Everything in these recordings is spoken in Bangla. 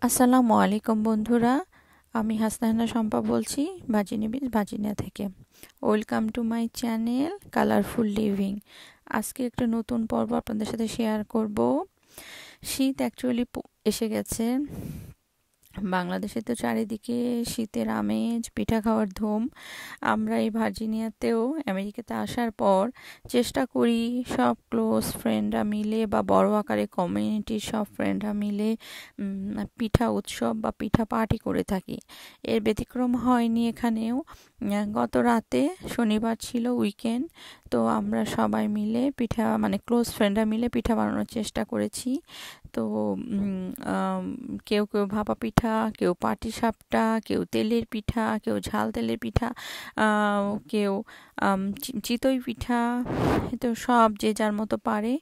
আসসালামু আলাইকুম বন্ধুরা, আমি হাসনাহেনা শম্পা বলছি ভার্জিনিয়া থেকে। Welcome to my channel colourful living. আজকে একটা নতুন পর্ব আপনাদের সাথে শেয়ার করব। শীত অ্যাকচুয়ালি এসে গেছে। বাংলাদেশে তো চারিদিকে শীতের আমেজ, পিঠা খাওয়ার ধুম। আমরা এই ভার্জিনিয়াতেও আমেরিকাতে আসার পর চেষ্টা করি সব ক্লোজ ফ্রেন্ডরা মিলে বা বড় আকারে কমিউনিটির সব ফ্রেন্ডরা মিলে পিঠা উৎসব বা পিঠা পার্টি করে থাকি। এর ব্যতিক্রম হয়নি এখানেও। গত রাতে শনিবার ছিল, উইকেন্ড, তো আমরা সবাই মিলে পিঠা ক্লোজ ফ্রেন্ডরা মিলে পিঠা বানানোর চেষ্টা করেছি। তো কেউ কেউ ভাপা পিঠা, কেউ পাটিসাপটা, কেউ তেলের পিঠা, কেউ ঝাল তেলের পিঠা, কেউ চিতই পিঠা। তো সব যে যার মতো পারে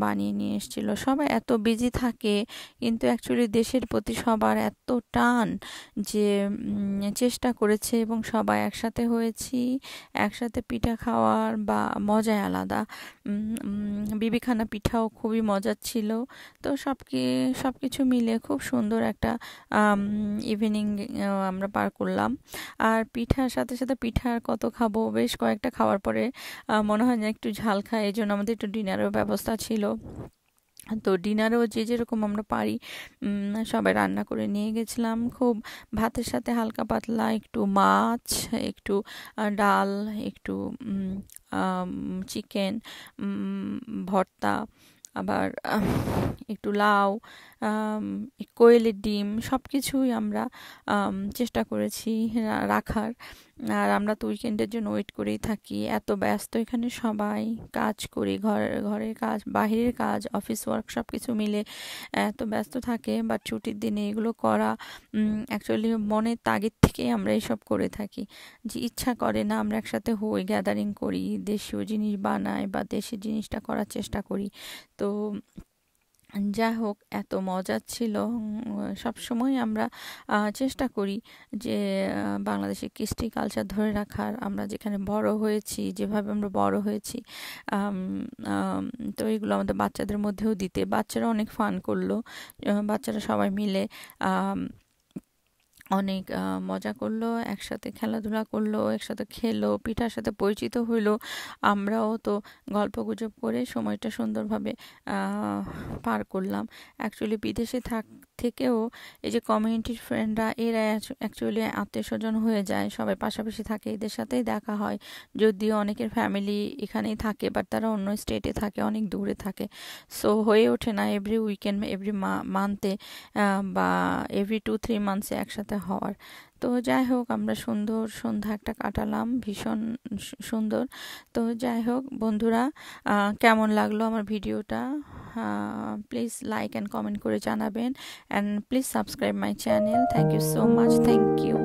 বানিয়ে নিয়ে এসেছিল। সবাই এত বিজি থাকে, কিন্তু অ্যাকচুয়ালি দেশের প্রতি সবার এত টান যে চেষ্টা করেছে এবং সবাই একসাথে হয়েছি। একসাথে পিঠা খাওয়ার বা মজাই আলাদা। বিবিখানা পিঠাও খুবই মজার ছিল। তো সবকিছু মিলে খুব সুন্দর একটা ইভিনিং আমরা পার করলাম। আর পিঠার সাথে সাথে পিঠা আর কত খাবো, বেশ কয়েকটা খাওয়ার পরে মনে হয় যে একটু ঝাল খাই, এই জন্য আমাদের একটু ডিনারের ব্যবস্থা ছিল। তো ডিনারেও যে যেরকম আমরা পারি সবাই রান্না করে নিয়ে গেছিলাম। খুব ভাতের সাথে হালকা পাতলা একটু মাছ, একটু ডাল, একটু চিকেন, ভর্তা, আবার একটু লাউ, কোয়েলের ডিম, সব কিছুই আমরা চেষ্টা করেছি রাখার। আর আমরা তো উইকেন্ডের জন্য ওয়েট করেই থাকি। এত ব্যস্ত এখানে সবাই, কাজ করি, ঘরের কাজ, বাহিরের কাজ, অফিস ওয়ার্ক সব কিছু মিলে এত ব্যস্ত থাকে। বাট ছুটির দিনে এগুলো করা অ্যাকচুয়ালি মনের তাগিদ থেকেই আমরা এসব করে থাকি। যে ইচ্ছা করে না আমরা একসাথে হই, গ্যাদারিং করি, দেশীয় জিনিস বানাই বা দেশের জিনিসটা করার চেষ্টা করি। তো যাই হোক, এত মজার ছিল। সবসময় আমরা চেষ্টা করি যে বাংলাদেশের কৃষ্টি কালচার ধরে রাখার। আমরা যেখানে বড় হয়েছি, যেভাবে আমরা বড় হয়েছি, তো এগুলো আমাদের বাচ্চাদের মধ্যেও দিতে। বাচ্চারা অনেক ফান করলো। বাচ্চারা সবাই মিলে অনেক মজা করলো, একসাথে খেলাধুলা করলো, একসাথে খেলো, পিঠার সাথে পরিচিত হইলো। আমরাও তো গল্পগুজব করে সময়টা সুন্দরভাবে পার করলাম। অ্যাকচুয়ালি বিদেশে থেকেও এই যে কমিউনিটির ফ্রেন্ডরা, এরা অ্যাকচুয়ালি আত্মীয় স্বজন হয়ে যায়, সবাই পাশাপাশি থাকে, এদের সাথেই দেখা হয়। যদিও অনেকের ফ্যামিলি এখানেই থাকে, বাট তারা অন্য স্টেটে থাকে, অনেক দূরে থাকে। সো হয়ে ওঠে না এভরি উইকেন্ড, এভরি মান্থে বা এভরি 2-3 মান্থসে একসাথে হওয়ার। তো যাই হোক, আমরা সুন্দর সন্ধ্যা একটা কাটালাম, ভীষণ সুন্দর। তো যাই হোক বন্ধুরা, কেমন লাগলো আমার ভিডিওটা প্লিজ লাইক অ্যান্ড কমেন্ট করে জানাবেন, and please subscribe my channel. Thank you so much, thank you.